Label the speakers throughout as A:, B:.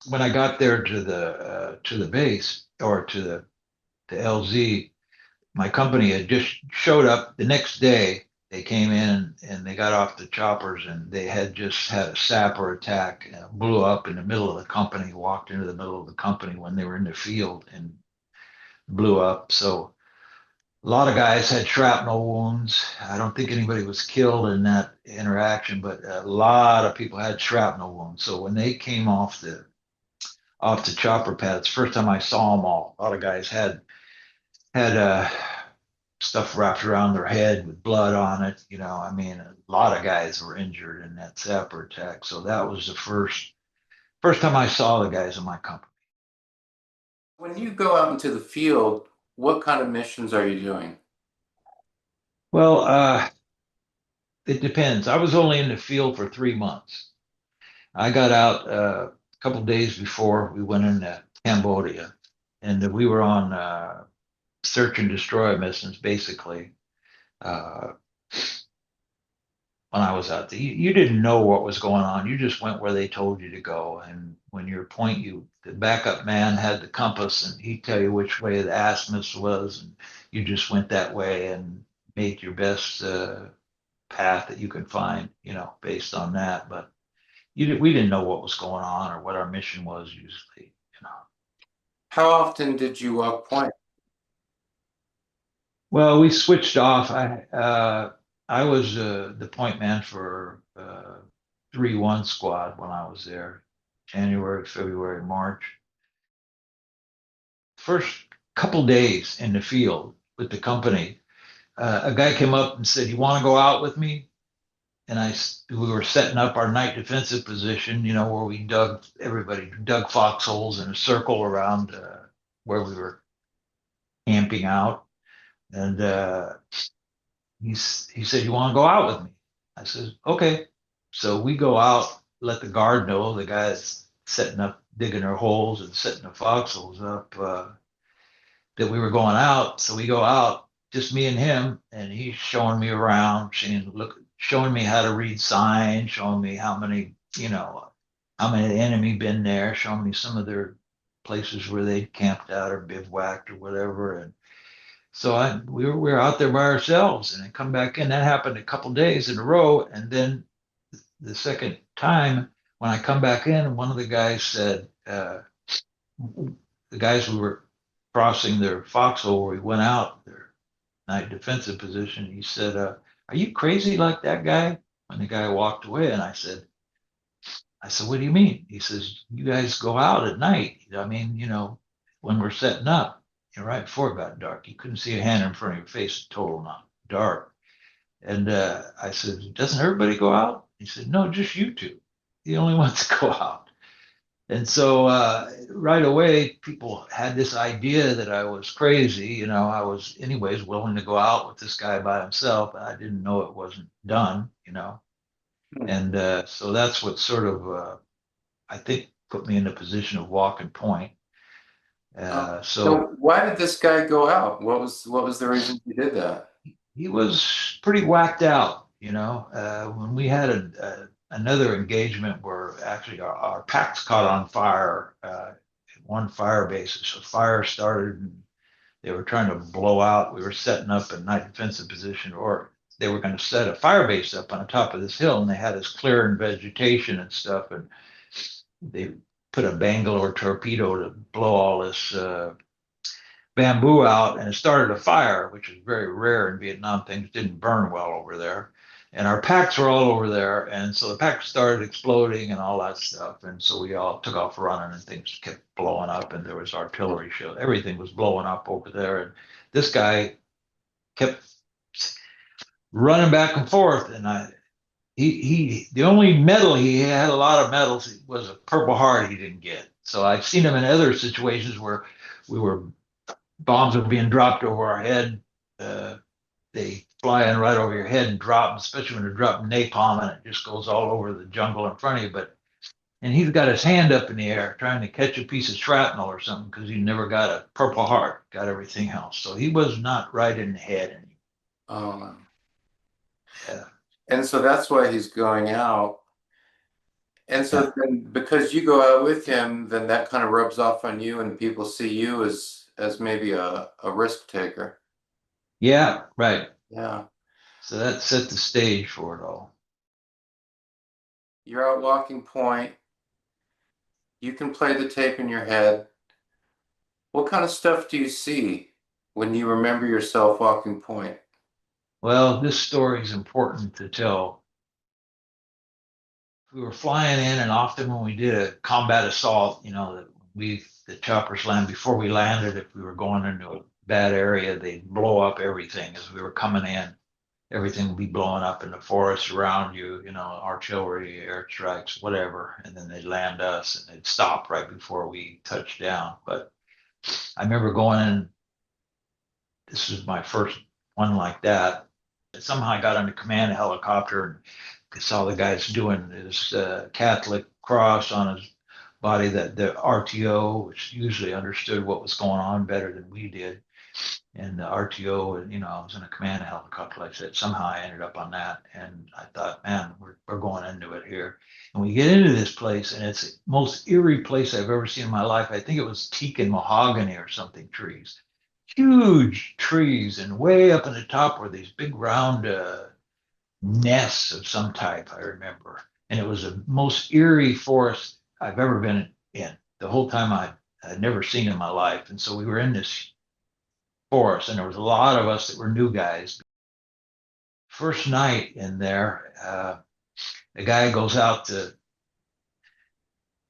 A: when I got there to the base or to LZ, my company had just showed up the next day. They came in and they got off the choppers and they had just had a sapper attack, blew up in the middle of the company, walked into the middle of the company when they were in the field and blew up. So a lot of guys had shrapnel wounds. I don't think anybody was killed in that interaction, but a lot of people had shrapnel wounds. So when they came off the chopper pads, first time I saw them all, a lot of guys had stuff wrapped around their head with blood on it. You know, I mean, a lot of guys were injured in that sapper attack. So that was the first time I saw the guys in my company.
B: When you go out into the field, what kind of missions are you doing?
A: Well, it depends. I was only in the field for 3 months. I got out a couple of days before we went into Cambodia, and we were on search and destroy missions basically. Uh, when I was out there. You didn't know what was going on. You just went where they told you to go. And when your point, the backup man had the compass and he'd tell you which way the azimuth was. And you just went that way and made your best path that you could find, you know, based on that. But we didn't know what was going on or what our mission was usually, you know.
B: How often did you walk point?
A: Well, we switched off. I was the point man for 3-1 squad when I was there, January, February, March. First couple days in the field with the company, a guy came up and said, "You want to go out with me?" And we were setting up our night defensive position, you know, where everybody dug foxholes in a circle around where we were camping out. And he said, "You want to go out with me?" I said, "Okay." So we go out, let the guard know the guy's setting up, digging their holes and setting the foxholes up, that we were going out. So we go out, just me and him, and he's showing me around, showing me how to read signs, showing me how many, you know, how many enemy been there, showing me some of their places where they camped out or bivouacked or whatever. And so we were out there by ourselves, and I come back in. That happened a couple days in a row, and then the second time when I come back in, one of the guys said, the guys who were crossing their foxhole where we went out their night defensive position, he said, "Are you crazy like that guy?" When the guy walked away, and I said, "What do you mean?" He says, "You guys go out at night. I mean, you know, when we're setting up, you know, right before it got dark, you couldn't see a hand in front of your face, total not dark." And I said, "Doesn't everybody go out?" He said, "No, just you two, the only ones go out." And so right away, people had this idea that I was crazy. You know, I was, anyways, willing to go out with this guy by himself. I didn't know it wasn't done, you know. And so that's what sort of, I think, put me in the position of walking point. So
B: So why did this guy go out? What was the reason he did that?
A: he was pretty whacked out, you know. When we had another engagement where actually our packs caught on fire at one fire base. So fire started and they were trying to blow out. We were setting up a night defensive position, or they were going to set a fire base up on the top of this hill, and they had us clearing vegetation and stuff. And they put a Bangalore torpedo to blow all this bamboo out, and it started a fire, which is very rare in Vietnam. Things didn't burn well over there. And our packs were all over there. And so the packs started exploding and all that stuff. And so we all took off running and things kept blowing up. And there was artillery show. Everything was blowing up over there. And this guy kept running back and forth. And the only medal he had, a lot of medals, was a Purple Heart he didn't get. So I've seen him in other situations where we were bombs were being dropped over our head. Uh, they fly in right over your head and drop, especially when they're dropping napalm and it just goes all over the jungle in front of you. And he's got his hand up in the air trying to catch a piece of shrapnel or something because he never got a Purple Heart, got everything else. So he was not right in the head anymore.
B: Um,
A: Yeah.
B: and so that's why he's going out. And so
A: Yeah.
B: then because you go out with him, then that kind of rubs off on you and people see you as maybe a risk taker.
A: Yeah, right.
B: Yeah.
A: So that set the stage for it all.
B: You're out walking point. You can play the tape in your head. What kind of stuff do you see when you remember yourself walking point?
A: Well, this story is important to tell. We were flying in, and often when we did a combat assault, the choppers land before we landed. If we were going into a bad area, they'd blow up everything as we were coming in. Everything would be blowing up in the forest around you, artillery, airstrikes, whatever, and then they'd land us and they'd stop right before we touched down. But I remember going in. This was my first one like that. Somehow I got on the command helicopter and saw the guys doing this Catholic cross on his body, that the RTO, which usually understood what was going on better than we did. And the RTO, and I was in a command helicopter, like I said. Somehow I ended up on that, and I thought, man, we're going into it here. And we get into this place, and it's the most eerie place I've ever seen in my life. I think it was teak and mahogany or something trees, huge trees, and way up in the top were these big round nests of some type, I remember. And it was the most eerie forest I've ever been in. The whole time I'd never seen in my life. And so we were in this forest, and there was a lot of us that were new guys. First night in there, the guy goes out to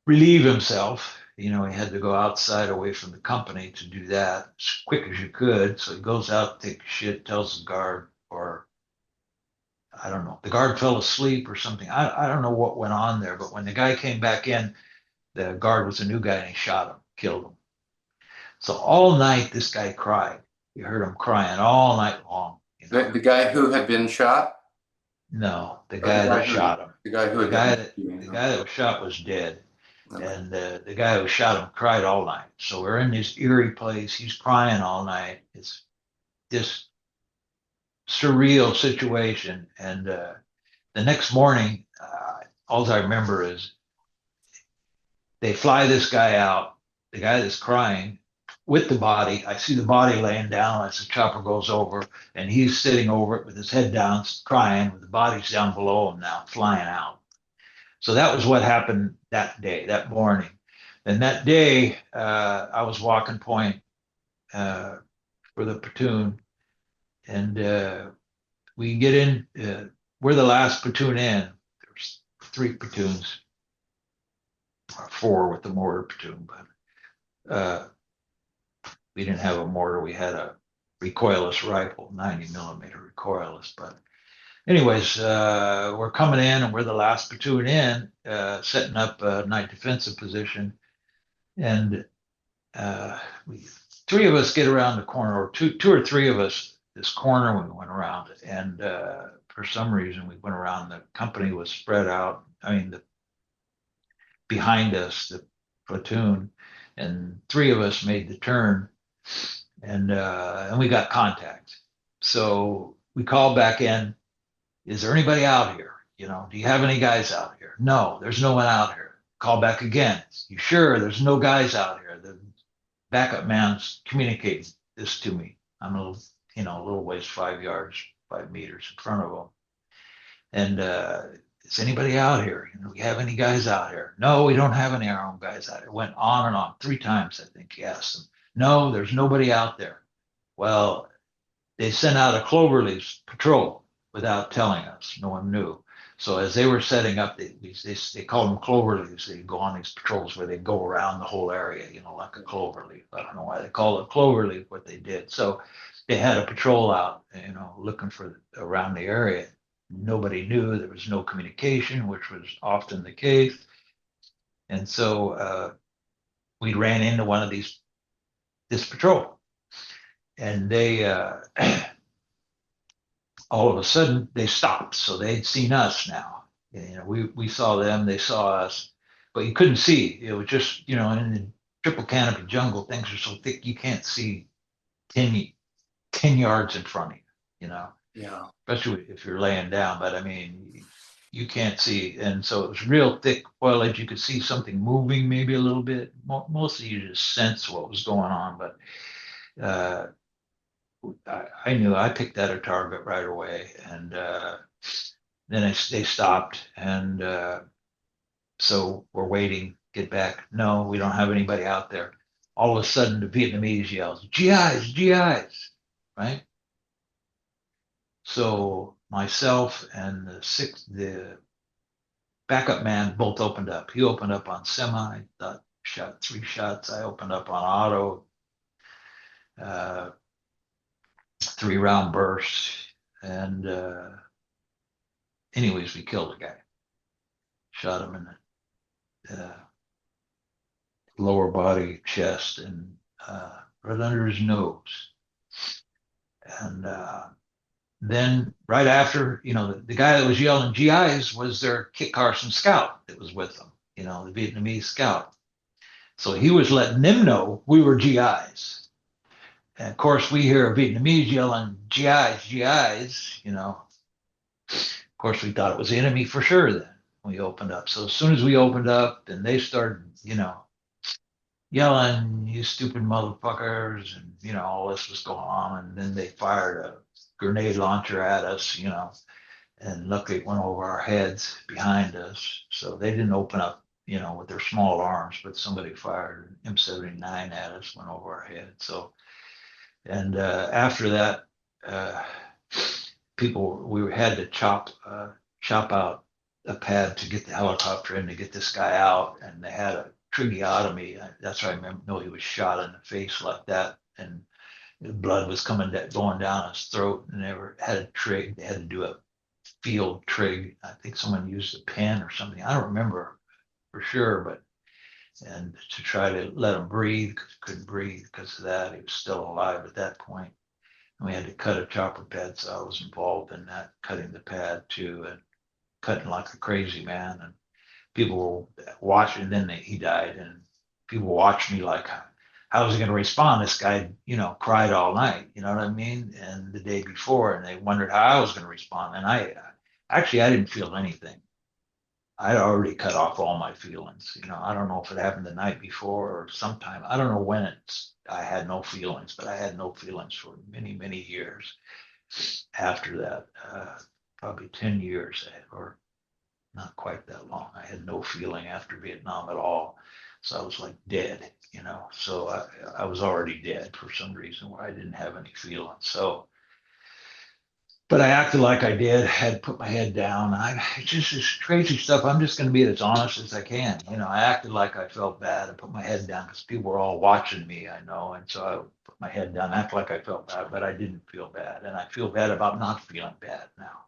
A: relieve himself. He had to go outside away from the company to do that as quick as you could. So he goes out, takes a shit, tells the guard, or I don't know, the guard fell asleep or something. I don't know what went on there, but when the guy came back in, the guard was a new guy and he shot him, killed him. So all night this guy cried. You heard him crying all night long.
B: The guy who had been shot,
A: No, the
B: or
A: guy that shot him.
B: the guy who
A: The
B: had
A: guy
B: been
A: that
B: shooting
A: the
B: him.
A: guy that was shot was dead,
B: Okay.
A: and the guy who shot him cried all night. So we're in this eerie place. He's crying all night. It's this surreal situation, and the next morning, all I remember is they fly this guy out, the guy that's crying, with the body. I see the body laying down as the chopper goes over, and he's sitting over it with his head down, crying, with the body's down below him now, flying out. So that was what happened that day, that morning. And that day, I was walking point uh, for the platoon, and we get in. We're the last platoon in. There's three platoons, or four with the mortar platoon, but we didn't have a mortar. We had a recoilless rifle, 90 millimeter recoilless. But anyways, we're coming in, and we're the last platoon in, setting up a night defensive position, and we three of us get around the corner, or two or three of us. This corner we went around, and for some reason we went around. The company was spread out. I mean, behind us, the platoon, and three of us made the turn, and we got contact. So we called back in. Is there anybody out here? Do you have any guys out here? No, there's no one out here. Call back again. You sure there's no guys out here? The backup man's communicating this to me. I'm a little ways, 5 yards, 5 meters in front of him. And is anybody out here? Do we have any guys out here? No, we don't have any of our own guys out here. Went on and on 3 times, I think he asked them. No, there's nobody out there. Well, they sent out a cloverleaf patrol without telling us. No one knew. So as they were setting up, they called them cloverleaves. They go on these patrols where they go around the whole area, like a cloverleaf. I don't know why they call it cloverleaf, what they did. So they had a patrol out, looking for around the area. Nobody knew. There was no communication, which was often the case. And so we ran into one of this patrol, and they all of a sudden they stopped. So they'd seen us now. We saw them, they saw us, but you couldn't see. It was just, in the triple canopy jungle, things are so thick you can't see 10 yards in front of you,
B: Yeah.
A: especially if you're laying down. But I mean, you can't see. And so it was real thick foliage. You could see something moving maybe a little bit. Mostly you just sense what was going on. But uh, I knew I picked out a target right away. And then they stopped. And so we're waiting, get back. No, we don't have anybody out there. All of a sudden, the Vietnamese yells, GIs, GIs, right? So myself and the backup man both opened up. He opened up on semi, shot 3 shots. I opened up on auto, uh, 3 round bursts. And anyways, we killed a guy. Shot him in the lower body, chest, and right under his nose. And then right after, the guy that was yelling GIs was their Kit Carson scout that was with them, the Vietnamese scout. So he was letting them know we were GIs. And of course, we hear a Vietnamese yelling GIs, GIs, Of course, we thought it was the enemy for sure then we opened up. So as soon as we opened up, then they started, yelling, you stupid motherfuckers, and all this was going on. And then they fired a grenade launcher at us, and luckily it went over our heads behind us. So they didn't open up, with their small arms, but somebody fired an M79 at us, went over our head. So, and after that, we had to chop out a pad to get the helicopter in to get this guy out, and they had a tracheotomy. That's why I know he was shot in the face like that, and the blood was going down his throat, and they had a trig. They had to do a field trig. I think someone used a pen or something. I don't remember for sure, but and to try to let him breathe, couldn't breathe because of that. He was still alive at that point. And we had to cut a chopper pad, so I was involved in that, cutting the pad too, and cutting like a crazy man. And people were watching. Then he died, and people watched me like, how was he going to respond? This guy, cried all night. You know what I mean? And the day before, and they wondered how I was going to respond. And I didn't feel anything. I'd already cut off all my feelings. I don't know if it happened the night before or sometime. I don't know when I had no feelings, but I had no feelings for many, many years after that. Probably 10 years, or not quite that long. I had no feeling after Vietnam at all. So I was like dead, So I was already dead for some reason where I didn't have any feelings. So, but I acted like I did, had put my head down. It's just this crazy stuff. I'm just going to be as honest as I can. I acted like I felt bad. I put my head down because people were all watching me, I know. And so I put my head down, act like I felt bad, but I didn't feel bad. And I feel bad about not feeling bad now.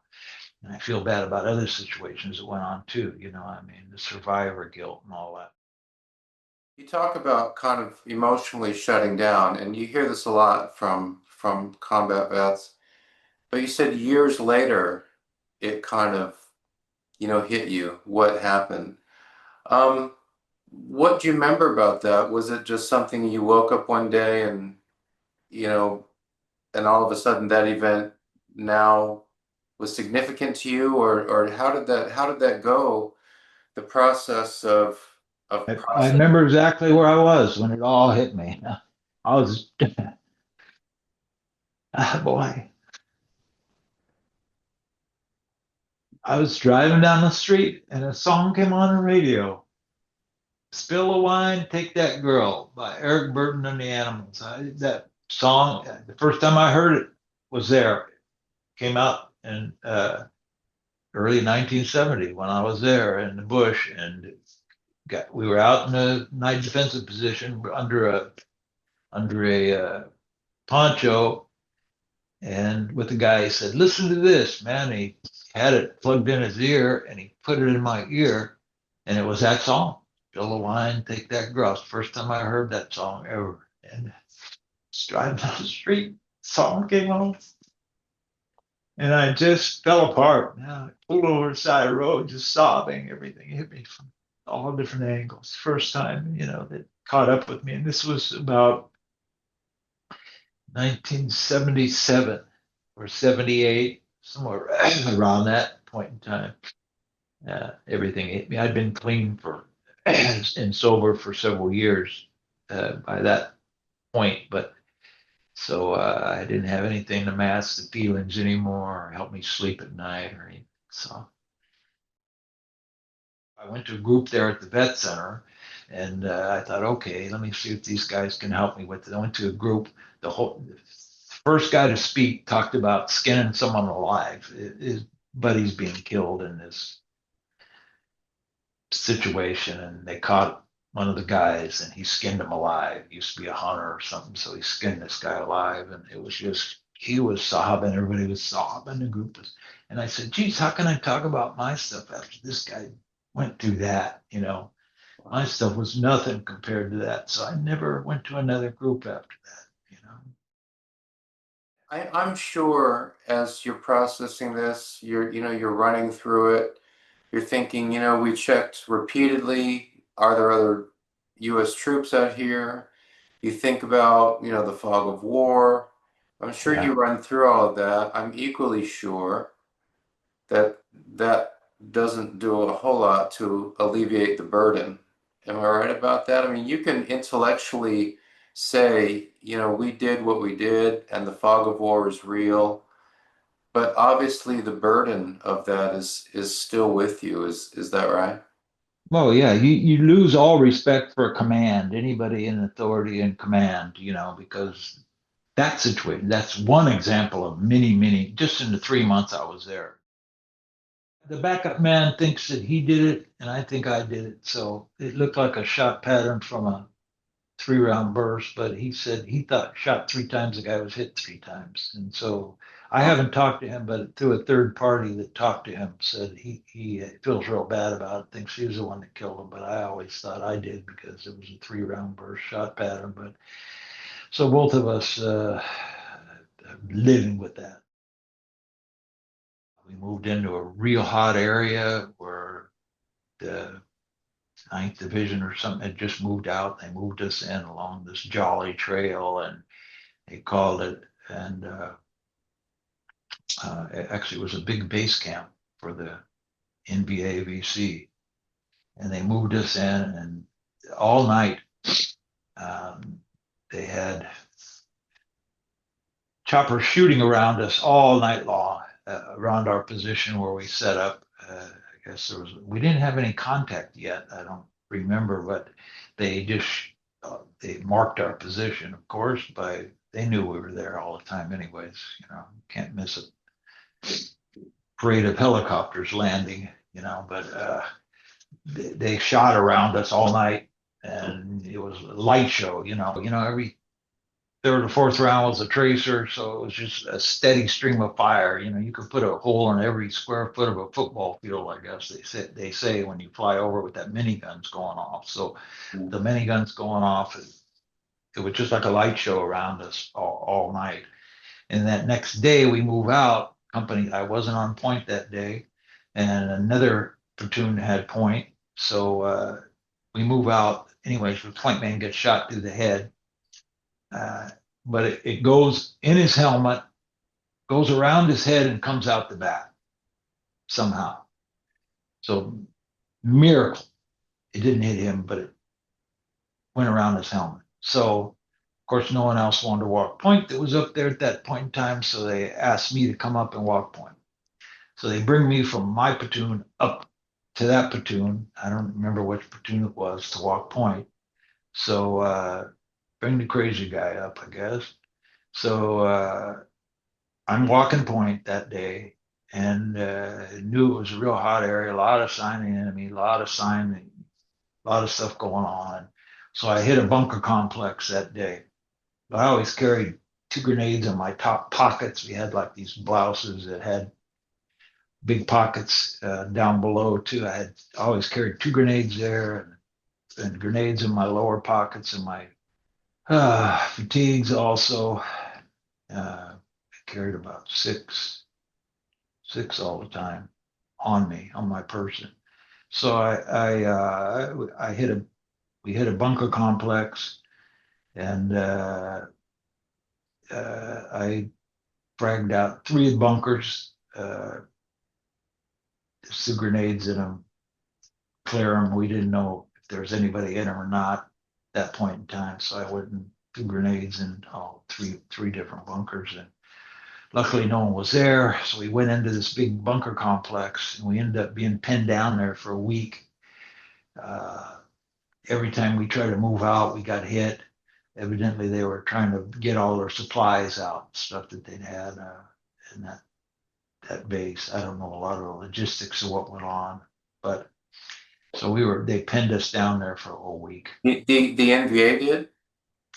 A: And I feel bad about other situations that went on too, the survivor guilt and all that.
B: You talk about kind of emotionally shutting down, and you hear this a lot from combat vets. But you said years later, it kind of, hit you. What happened? Um, what do you remember about that? Was it just something you woke up one day and, you know, and all of a sudden that event now was significant to you, or how did that go? The process of
A: I
B: process.
A: remember exactly where I was when it all hit me. I was, boy, I was driving down the street and a song came on the radio. Spill a Wine, Take That Girl by Eric Burden and the Animals. That song, the first time I heard it was there. Came out in early 1970 when I was there in the bush, and we were out in a night defensive position under a poncho, and with the guy, he said, "Listen to this, man." He had it plugged in his ear, and he put it in my ear, and it was that song, "Fill a Wine, Take That Girl." It's the first time I heard that song ever, and just driving down the street, song came on, and I just fell apart. I pulled over the side of the road, just sobbing. Everything hit me from all different angles. First time, that caught up with me, and this was about 1977 or 78, somewhere around that point in time. everything. I'd been clean for and sober for several years by that point, but so I didn't have anything to mask the feelings anymore or help me sleep at night or anything. So I went to a group there at the vet center, and I thought, okay, let me see if these guys can help me with it. I went to a group. The first guy to speak talked about skinning someone alive. His buddy's being killed in this situation, and they caught one of the guys, and he skinned him alive. He used to be a hunter or something, so he skinned this guy alive, and it was just he was sobbing. Everybody was sobbing. The group was, and I said, "Geez, how can I talk about my stuff after this guy went through that?" My stuff was nothing compared to that. So I never went to another group after that.
B: I'm sure as you're processing this, you're running through it. You're thinking, we checked repeatedly. Are there other U.S. troops out here? You think about, the fog of war. I'm sure
A: Yeah.
B: you run through all of that. I'm equally sure that that doesn't do a whole lot to alleviate the burden. Am I right about that? I mean, you can intellectually say, we did what we did and the fog of war is real, but obviously the burden of that is still with you. Is that right?
A: Well, yeah, you lose all respect for command, anybody in authority and command, because that situation, that's one example of many, many, just in the 3 months I was there. The backup man thinks that he did it, and I think I did it. So it looked like a shot pattern from a 3 round burst, but he said he thought shot 3 times, the guy was hit 3 times. And so I haven't talked to him, but through a third party that talked to him said he feels real bad about it, thinks he was the one that killed him, but I always thought I did because it was a 3 round burst shot pattern. But so both of us living with that. We moved into a real hot area where the Ninth Division or something had just moved out. They moved us in along this jolly trail, and they called it, and actually it was a big base camp for the NVAVC, and they moved us in, and all night they had choppers shooting around us all night long around our position where we set up. I guess we didn't have any contact yet. I don't remember, but they just they marked our position, of course, by they knew we were there all the time, anyways. Can't miss a parade of helicopters landing. But they shot around us all night, and it was a light show. Every third or fourth round was a tracer, so it was just a steady stream of fire. You could put a hole in every square foot of a football field, I guess they say when you fly over with that miniguns going off. So the miniguns going off, it was just like a light show around us all night. And that next day we move out. Company, I wasn't on point that day, and another platoon had point. So we move out. Anyways, the point man gets shot through the head. Uh, but it goes in his helmet, goes around his head, and comes out the back somehow. So miracle. It didn't hit him, but it went around his helmet. So of course, no one else wanted to walk point that was up there at that point in time. So they asked me to come up and walk point. So they bring me from my platoon up to that platoon. I don't remember which platoon it was to walk point. So bring the crazy guy up, I guess. So I'm walking point that day, and knew it was a real hot area, a lot of signing enemy, a lot of signing, a lot of stuff going on. So I hit a bunker complex that day. But I always carried 2 grenades in my top pockets. We had like these blouses that had big pockets down below too. I always carried 2 grenades there, and grenades in my lower pockets and my fatigues also. I carried about six all the time on me, on my person. So I we hit a bunker complex, and I fragged out 3 bunkers. threw grenades in them, clear them. We didn't know if there was anybody in them or not at that point in time, so I wouldn't threw grenades in all three different bunkers. And luckily, no one was there, so we went into this big bunker complex, and we ended up being pinned down there for a week. Uh, every time we tried to move out, we got hit. Evidently, they were trying to get all their supplies out, stuff that they'd had in that base. I don't know a lot of the logistics of what went on, but so they pinned us down there for a whole week.
B: The NVA did?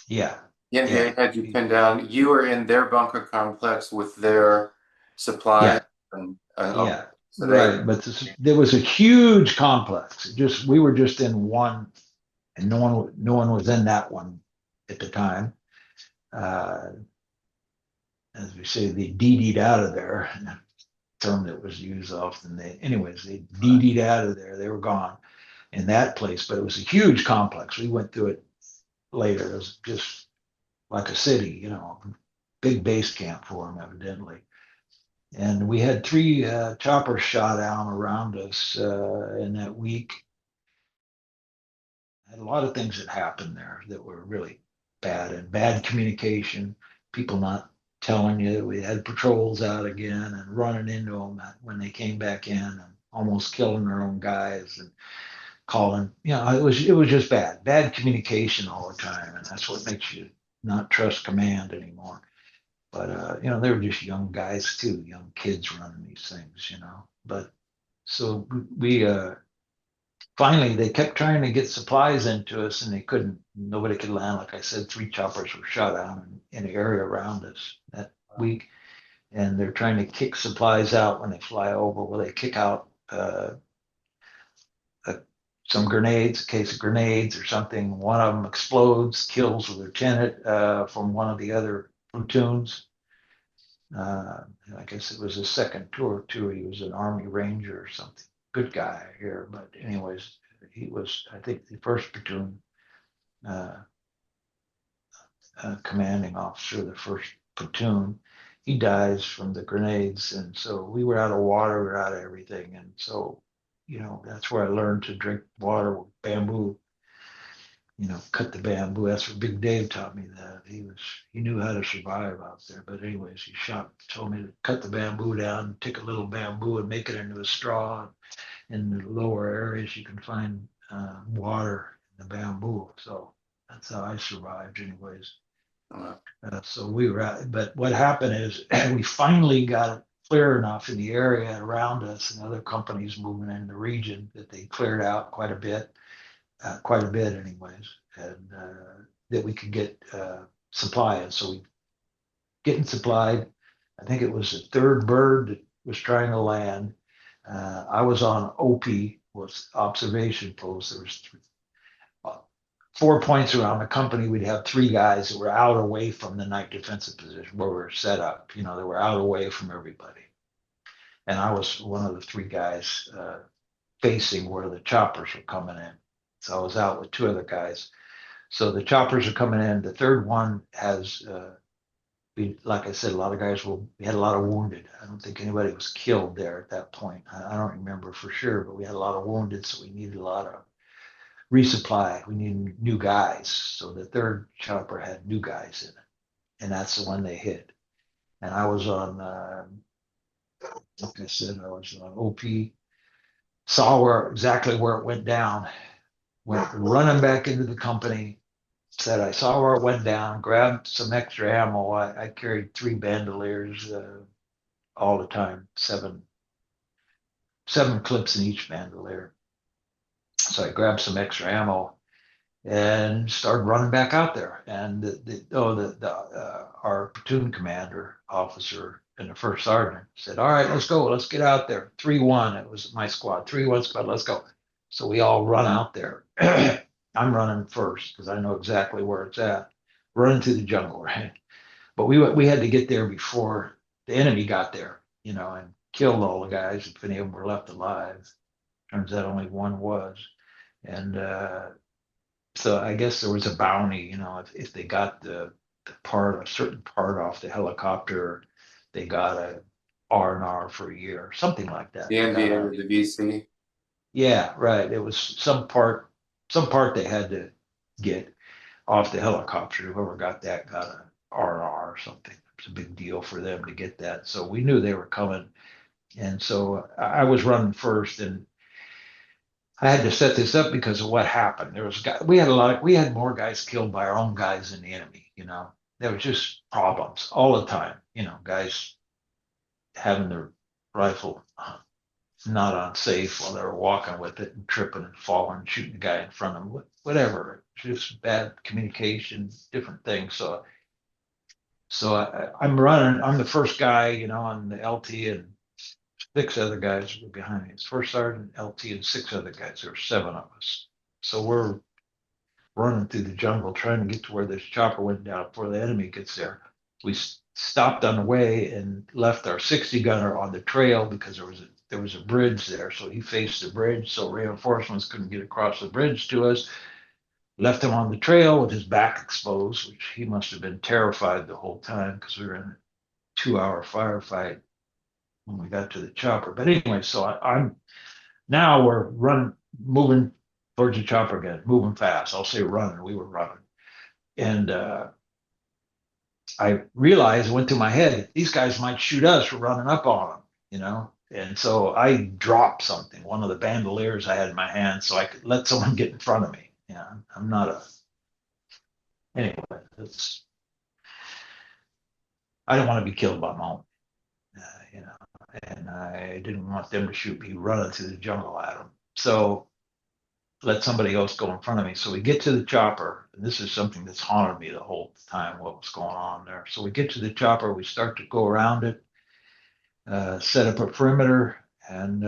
A: Yeah,
B: The
A: yeah,
B: NVA had you pinned down. You were in their bunker complex with their supplies
A: yeah,
B: and okay.
A: yeah.
B: So they
A: Right, but there was a huge complex. We were just in one, and no one was in that one at the time. Uh, as we say, they DD'd out of there. A term that was used often. They DD'd out of there. They were gone in that place, but it was a huge complex. We went through it later. It was just like a city, big base camp for them, evidently. And we had three choppers shot down around us in that week. Had a lot of things that happened there that were really bad, and bad communication, people not telling you. We had patrols out again and running into them when they came back in and almost killing their own guys and calling. It was just bad communication all the time, and that's what makes you not trust command anymore. But they were just young guys too, young kids running these things. But so we finally they kept trying to get supplies into us, and they couldn't. Nobody could land. Like I said, three choppers were shot down in the area around us that week, and they're trying to kick supplies out when they fly over. Well, they kick out uh, some grenades, a case of grenades or something. One of them explodes, kills a lieutenant from one of the other platoons. Uh, I guess it was his second tour too. He was an Army Ranger or something. Good guy here, but anyways, he was, I think, the first platoon uh, commanding officer, the first platoon. He dies from the grenades, and so we were out of water, we were out of everything, and so that's where I learned to drink water with bamboo. Cut the bamboo. That's what Big Dave taught me that. He knew how to survive out there. But anyways, told me to cut the bamboo down, take a little bamboo and make it into a straw. In the lower areas, you can find water in the bamboo. So that's how I survived, anyways.
B: uh,
A: So we were out, but what happened is we finally got it clear enough in the area around us and other companies moving in the region that they cleared out quite a bit anyways, and that we could get supply. And so we getting supplied. I think it was the third bird that was trying to land. I was on OP, was observation post. There was 4 points around the company. We'd have three guys that were out away from the night defensive position where we were set up. They were out away from everybody. And I was one of the three guys facing where the choppers were coming in. So I was out with two other guys. So the choppers are coming in. The third one has, like I said, a lot of guys we had a lot of wounded. I don't think anybody was killed there at that point. I don't remember for sure, but we had a lot of wounded, so we needed a lot of resupply. We needed new guys. So the third chopper had new guys in it, and that's the one they hit. And I was on, like I said, I was on OP. Saw exactly where it went down. Went running back into the company. Said I saw where it went down. Grabbed some extra ammo. I carried three bandoliers all the time. Seven clips in each bandolier. So I grabbed some extra ammo and started running back out there. And our platoon commander officer and the first sergeant said, "All right, let's go. Let's get out there." 3-1. It was my squad. 3-1 squad. Let's go. So we all run out there. I'm running first because I know exactly where it's at. Running through the jungle, right? But we had to get there before the enemy got there, and killed all the guys if any of them were left alive. Turns out only one was. And so I guess there was a bounty, if they got a certain part off the helicopter, they got R&R for a year, something like that.
B: The
A: They got
B: NVA
A: out.
B: or the VC.
A: Yeah, right. It was some part they had to get off the helicopter. Whoever got that got a R&R or something. It was a big deal for them to get that. So we knew they were coming. And so I was running first, and I had to set this up because of what happened. We had more guys killed by our own guys than the enemy, you know. There was just problems all the time, you know, guys having their rifle not on safe while they were walking with it and tripping and falling, shooting the guy in front of them, whatever. Just bad communication, different things. I'm running. I'm the first guy, you know, on the LT, and six other guys were behind me. It's first sergeant, LT, and six other guys. There were seven of us. So we're running through the jungle trying to get to where this chopper went down before the enemy gets there. We stopped on the way and left our 60 gunner on the trail because there was a bridge there. So he faced the bridge, so reinforcements couldn't get across the bridge to us. Left him on the trail with his back exposed, which he must have been terrified the whole time because we were in a 2-hour firefight when we got to the chopper. But anyway, so I'm now we're moving towards the chopper again, moving fast. I'll say running. We were running, and I realized, it went through my head, these guys might shoot us for running up on them, you know. And so I dropped something, one of the bandoliers I had in my hand, so I could let someone get in front of me. Yeah, I'm not a. Anyway, it's. I don't want to be killed by my own, you know, and I didn't want them to shoot me running through the jungle at them. So let somebody else go in front of me. So we get to the chopper, and this is something that's haunted me the whole time, what was going on there. So we get to the chopper, we start to go around it, set up a perimeter, and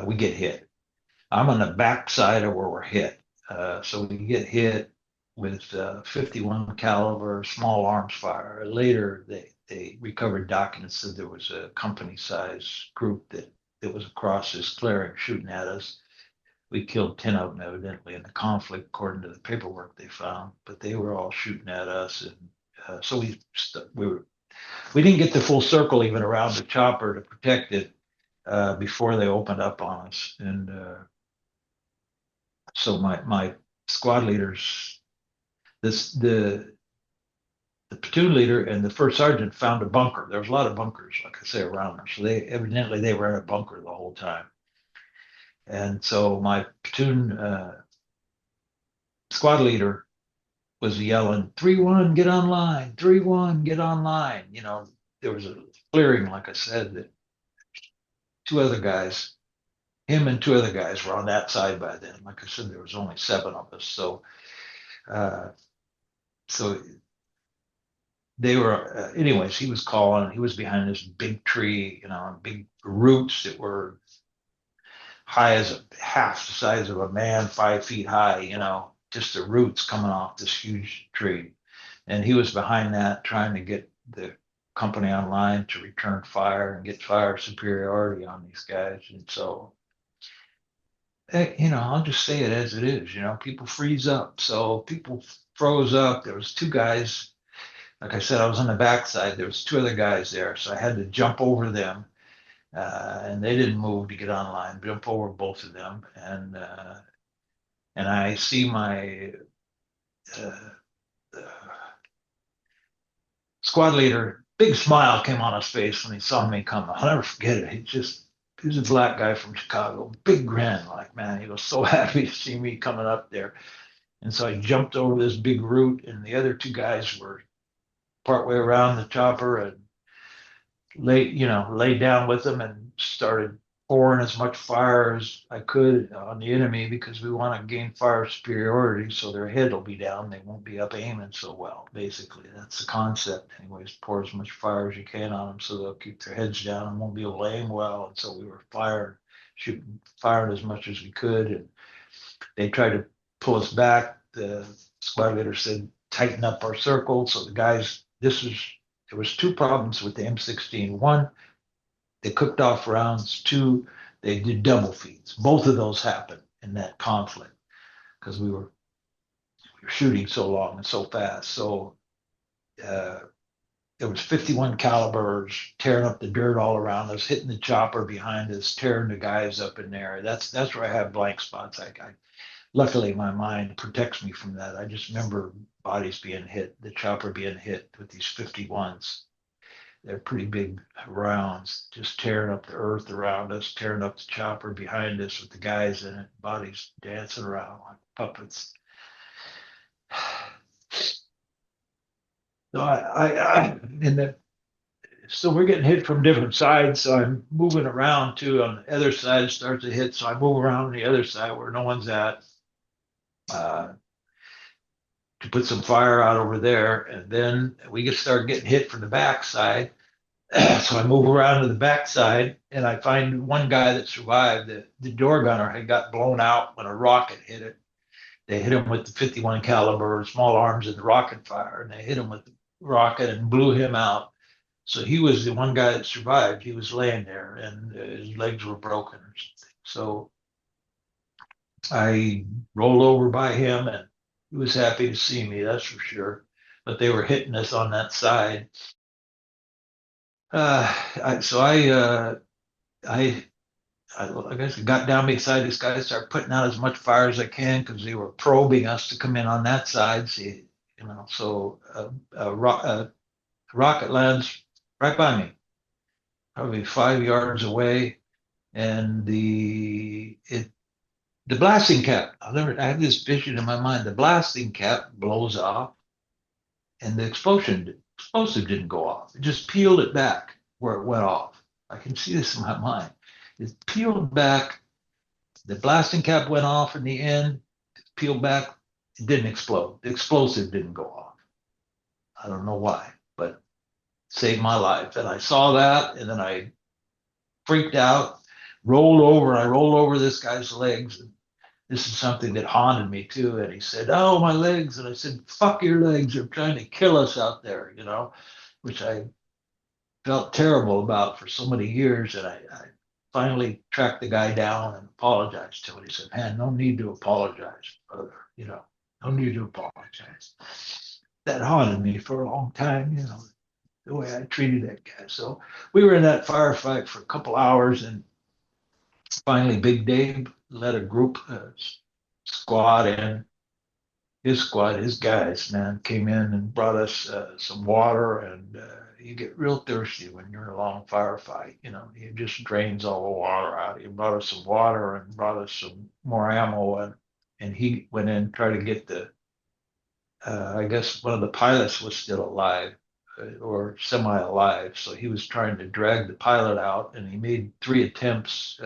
A: we get hit. I'm on the back side of where we're hit. So we get hit with 51 caliber small arms fire. Later, they recovered documents that there was a company size group that was across this clearing shooting at us. We killed 10 of them evidently in the conflict, according to the paperwork they found, but they were all shooting at us. And so we didn't get the full circle even around the chopper to protect it before they opened up on us. And so my squad leaders, the platoon leader and the first sergeant found a bunker. There was a lot of bunkers, like I say, around them. So they were in a bunker the whole time. And so my platoon squad leader was yelling, 3-1, get online, 3-1, get online. You know, there was a clearing, like I said, that two other guys, him and two other guys were on that side by then. Like I said, there was only seven of us. Uh, so they were, anyways, he was calling, he was behind this big tree, you know, big roots that were high as half the size of a man, 5 feet high, you know, just the roots coming off this huge tree. And he was behind that trying to get the company online to return fire and get fire superiority on these guys. And so, you know, I'll just say it as it is. You know, people freeze up. So people froze up. There was two guys. Like I said, I was on the backside. There was two other guys there, so I had to jump over them, and they didn't move to get online. Jump over both of them, and I see my uh, squad leader. Big smile came on his face when he saw me come. I'll never forget it. He was a black guy from Chicago. Big grin, like, man, he was so happy to see me coming up there. And so I jumped over this big root, and the other two guys were partway around the chopper and laid down with them and started pouring as much fire as I could on the enemy because we want to gain fire superiority so their head will be down. They won't be up aiming so well. Basically, that's the concept. Anyways, pour as much fire as you can on them so they'll keep their heads down and won't be able to aim well. And so we were firing as much as we could. And they tried to pull us back. The squad leader said, tighten up our circle. So the guys, there was two problems with the M16. One, they cooked off rounds. Two, they did double feeds. Both of those happened in that conflict because we were shooting so long and so fast. So there was 51 calibers tearing up the dirt all around us, hitting the chopper behind us, tearing the guys up in there. That's where I have blank spots. I luckily my mind protects me from that. I just remember bodies being hit, the chopper being hit with these 51s. They're pretty big rounds, just tearing up the earth around us, tearing up the chopper behind us with the guys in it, bodies dancing around like puppets. So and then, so we're getting hit from different sides. So I'm moving around too. On the other side, it starts to hit. So I move around on the other side where no one's at, uh, to put some fire out over there. And then we get start getting hit from the back side. So I move around to the backside and I find one guy that survived. The door gunner had got blown out when a rocket hit it. They hit him with the 51 caliber small arms and the rocket fire, and they hit him with the rocket and blew him out. So he was the one guy that survived. He was laying there and his legs were broken or something. So I rolled over by him and he was happy to see me, that's for sure. But they were hitting us on that side. So I, I guess I got down beside this guy, started putting out as much fire as I can because they were probing us to come in on that side. See, so a rocket lands right by me, probably 5 yards away, and the blasting cap. I have this vision in my mind. The blasting cap blows off, and the explosive didn't go off. It just peeled it back where it went off. I can see this in my mind. It peeled back. The blasting cap went off in the end. It peeled back. It didn't explode. The explosive didn't go off. I don't know why, but saved my life. And I saw that, and then I freaked out, rolled over. I rolled over this guy's legs. And this is something that haunted me too. And he said, "Oh, my legs." And I said, "Fuck your legs. They're trying to kill us out there," which I felt terrible about for so many years. And I finally tracked the guy down and apologized to him. He said, "Man, no need to apologize, brother. No need to apologize." That haunted me for a long time, the way I treated that guy. So we were in that firefight for a couple hours, and finally, Big Dave led a group, squad in. His squad, his guys, man, came in and brought us some water. And you get real thirsty when you're in a long firefight. It just drains all the water out. He brought us some water and brought us some more ammo, and he went in and tried to get I guess one of the pilots was still alive, or semi-alive. So he was trying to drag the pilot out, and he made 3 attempts.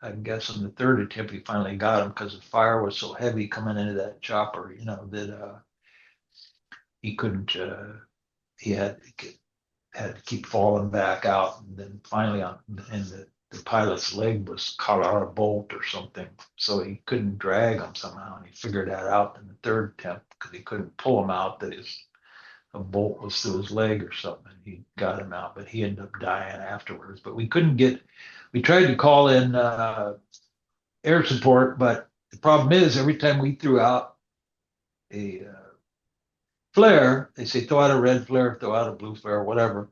A: I guess on the third attempt, he finally got him because the fire was so heavy coming into that chopper, that he couldn't. He had to keep falling back out, and then finally, and the pilot's leg was caught on a bolt or something, so he couldn't drag him somehow. And he figured that out in the third attempt because he couldn't pull him out. That a bolt was through his leg or something. He got him out, but he ended up dying afterwards. But we couldn't get. We tried to call in air support, but the problem is every time we threw out a flare, they say throw out a red flare, throw out a blue flare, whatever.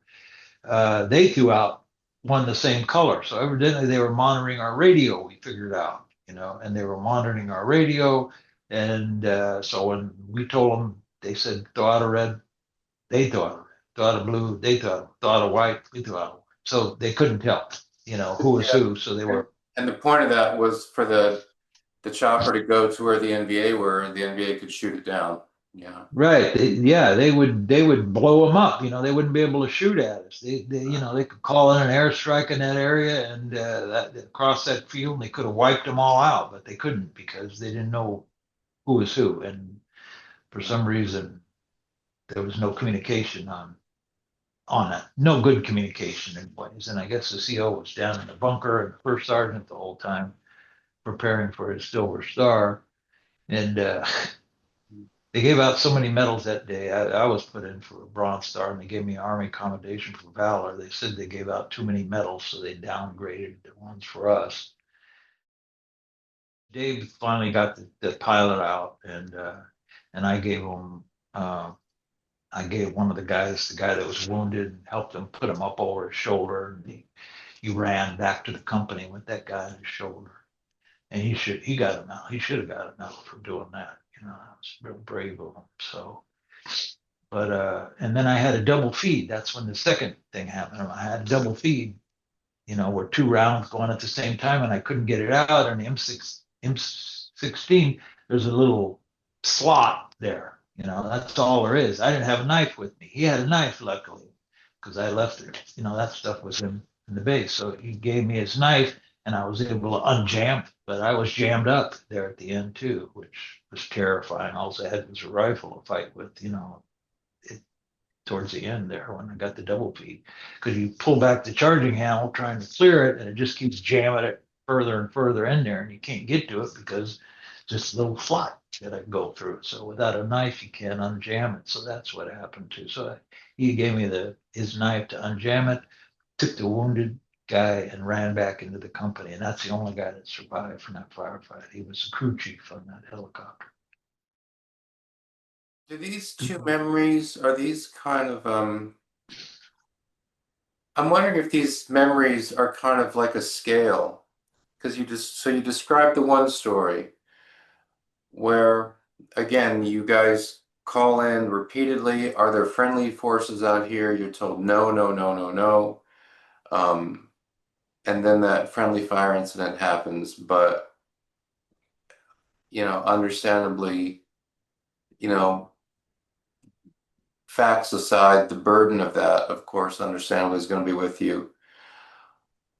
A: They threw out one the same color. So evidently they were monitoring our radio. We figured out, and they were monitoring our radio. And so when we told them, they said throw out a red, they throw out a red. Throw out a blue, they throw out a white, we throw out a white. So they couldn't tell, who was who. So they were.
B: And the point of that was for the chopper to go to where the NVA were, and the NVA could shoot it down. Yeah.
A: Right. Yeah, they would blow them up. They wouldn't be able to shoot at us. They could call in an airstrike in that area and across that field, and they could have wiped them all out, but they couldn't because they didn't know who was who. And for some reason, there was no communication on that. No good communication in place. And I guess the CO was down in the bunker and the first sergeant the whole time preparing for his Silver Star. And they gave out so many medals that day. I was put in for a Bronze Star, and they gave me Army Commendation for Valor. They said they gave out too many medals, so they downgraded the ones for us. Dave finally got the pilot out, and I gave him I gave one of the guys, the guy that was wounded, helped him put him up over his shoulder, and he ran back to the company with that guy on his shoulder. And he got him out. He should have got him out for doing that. You know, that was real brave of him. So, but and then I had a double feed. That's when the second thing happened. I had a double feed, you know, where two rounds going at the same time, and I couldn't get it out. And the M16, there's a little slot there. You know, that's all there is. I didn't have a knife with me. He had a knife, luckily, because I left it. You know, that stuff was in the base. So he gave me his knife, and I was able to unjam it. But I was jammed up there at the end too, which was terrifying. All I had was a rifle to fight with. You know, it, towards the end there when I got the double feed, because you pull back the charging handle trying to clear it, and it just keeps jamming it further and further in there, and you can't get to it because just a little slot that I go through. So without a knife, you can't unjam it. So that's what happened too. So he gave me his knife to unjam it, took the wounded guy and ran back into the company, and that's the only guy that survived from that firefight. He was the crew chief on that helicopter.
B: Do these two memories, are these kind of I'm wondering if these memories are kind of like a scale, because you described the one story where again you guys call in repeatedly, are there friendly forces out here? You're told no, no, no, no, no. Um, and then that friendly fire incident happens, but understandably, you know, facts aside, the burden of that, of course, understandably, is going to be with you.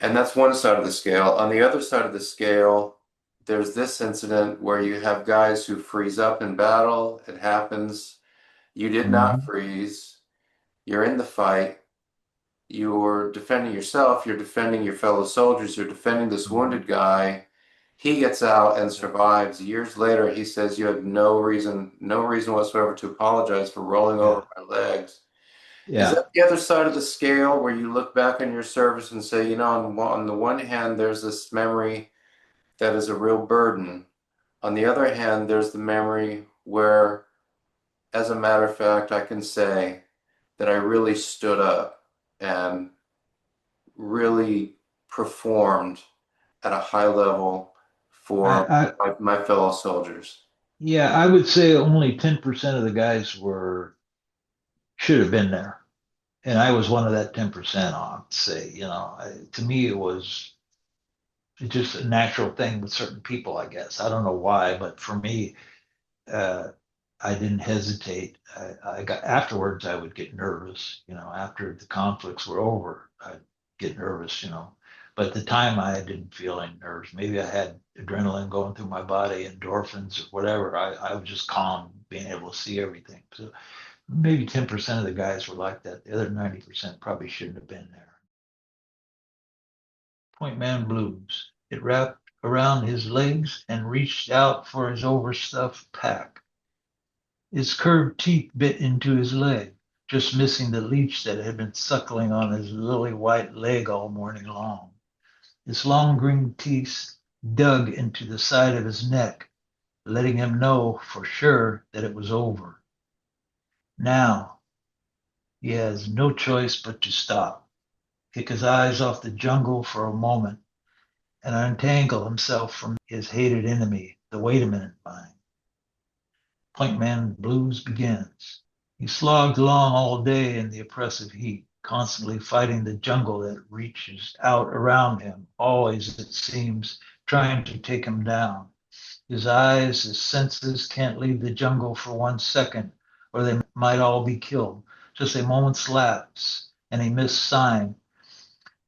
B: And that's one side of the scale. On the other side of the scale, there's this incident where you have guys who freeze up in battle. It happens. You did not
A: Mhm.
B: freeze. You're in the fight. You're defending yourself. You're defending your fellow soldiers. You're defending this wounded guy. He gets out and survives. Years later, he says, "You had no reason whatsoever to apologize for rolling
A: Yeah,
B: over my legs." Is
A: yeah.
B: that the other side of the scale where you look back on your service and say, on the one hand, there's this memory that is a real burden. On the other hand, there's the memory where, as a matter of fact, I can say that I really stood up and really performed at a high level
A: I,
B: for
A: I
B: my fellow soldiers.
A: Yeah, I would say only 10% of the guys should have been there. And I was one of that 10%, I'd say, you know, to me, it's just a natural thing with certain people, I guess. I don't know why, but for me, uh, I didn't hesitate. I got afterwards, I would get nervous, you know, after the conflicts were over, I'd get nervous, you know. But at the time, I didn't feel any nerves. Maybe I had adrenaline going through my body, endorphins or whatever. I was just calm, being able to see everything. So maybe 10% of the guys were like that. The other 90% probably shouldn't have been there. Point Man blues. It wrapped around his legs and reached out for his overstuffed pack. Its curved teeth bit into his leg, just missing the leech that had been suckling on his lily white leg all morning long. Its long green teeth dug into the side of his neck, letting him know for sure that it was over. Now he has no choice but to stop, kick his eyes off the jungle for a moment, and untangle himself from his hated enemy, the wait a minute mind. Point Man Blues begins. He slogged along all day in the oppressive heat, constantly fighting the jungle that reaches out around him, always, it seems, trying to take him down. His eyes, his senses can't leave the jungle for 1 second, or they might all be killed. Just a moment's lapse and a missed sign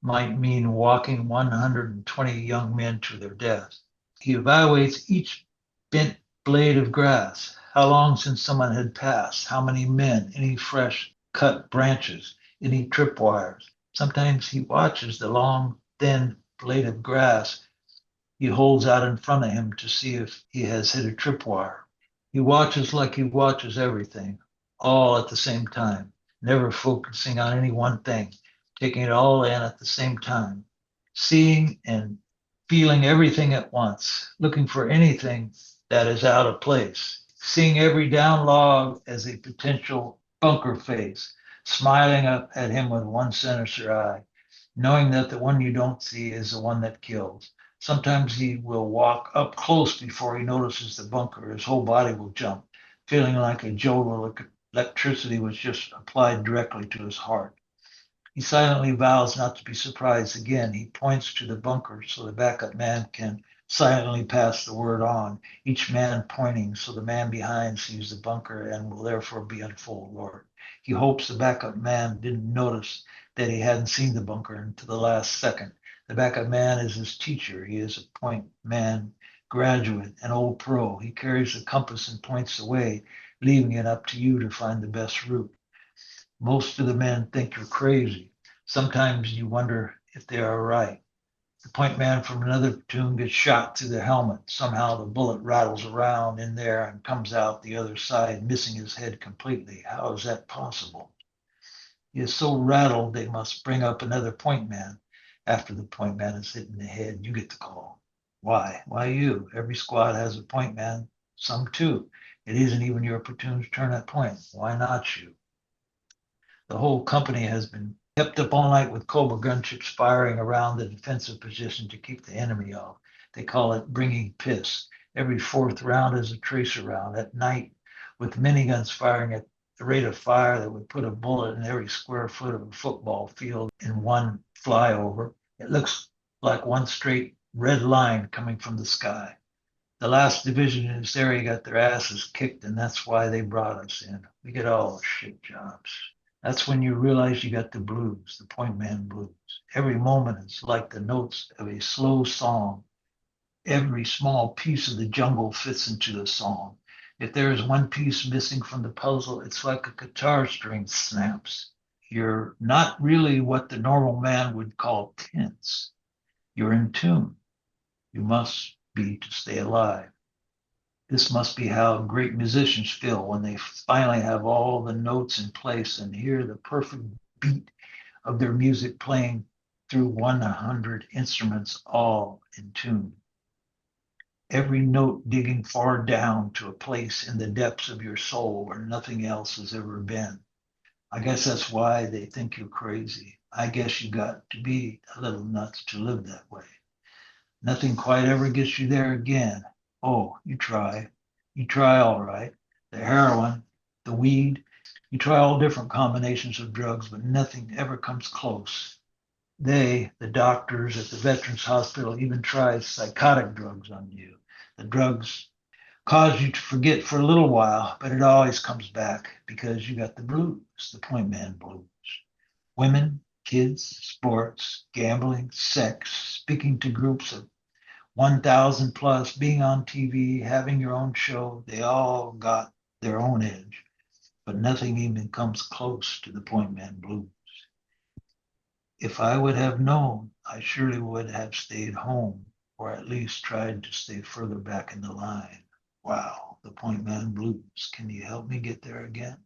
A: might mean walking 120 young men to their death. He evaluates each bent blade of grass, how long since someone had passed, how many men, any fresh cut branches, any tripwires. Sometimes he watches the long, thin blade of grass he holds out in front of him to see if he has hit a tripwire. He watches like he watches everything, all at the same time, never focusing on any one thing, taking it all in at the same time, seeing and feeling everything at once, looking for anything that is out of place, seeing every down log as a potential bunker face, smiling up at him with one sinister eye, knowing that the one you don't see is the one that kills. Sometimes he will walk up close before he notices the bunker. His whole body will jump, feeling like a jolt of electricity was just applied directly to his heart. He silently vows not to be surprised again. He points to the bunker so the backup man can silently pass the word on, each man pointing so the man behind sees the bunker and will therefore be on full alert. He hopes the backup man didn't notice that he hadn't seen the bunker until the last second. The backup man is his teacher. He is a point man graduate, an old pro. He carries the compass and points the way, leaving it up to you to find the best route. Most of the men think you're crazy. Sometimes you wonder if they are right. The point man from another platoon gets shot through the helmet. Somehow the bullet rattles around in there and comes out the other side, missing his head completely. How is that possible? He is so rattled they must bring up another point man. After the point man is hit in the head, you get the call. Why? Why you? Every squad has a point man, some too. It isn't even your platoon's turn at point. Why not you? The whole company has been kept up all night with Cobra gunships firing around the defensive position to keep the enemy off. They call it bringing piss. Every fourth round is a tracer round at night, with miniguns firing at the rate of fire that would put a bullet in every square foot of a football field in one flyover. It looks like one straight red line coming from the sky. The last division in this area got their asses kicked, and that's why they brought us in. We get all the shit jobs. That's when you realize you got the blues, the point man blues. Every moment is like the notes of a slow song. Every small piece of the jungle fits into the song. If there is one piece missing from the puzzle, it's like a guitar string snaps. You're not really what the normal man would call tense. You're in tune. You must be to stay alive. This must be how great musicians feel when they finally have all the notes in place and hear the perfect beat of their music playing through 100 instruments all in tune. Every note digging far down to a place in the depths of your soul where nothing else has ever been. I guess that's why they think you're crazy. I guess you got to be a little nuts to live that way. Nothing quite ever gets you there again. Oh, you try. You try all right. The heroin, the weed, you try all different combinations of drugs, but nothing ever comes close. They, the doctors at the Veterans Hospital, even try psychotic drugs on you. The drugs cause you to forget for a little while, but it always comes back because you got the blues, the point man blues. Women, kids, sports, gambling, sex, speaking to groups of 1,000 plus, being on TV, having your own show, they all got their own edge, but nothing even comes close to the point man blues. If I would have known, I surely would have stayed home or at least tried to stay further back in the line. Wow, the point man blues. Can you help me get there again?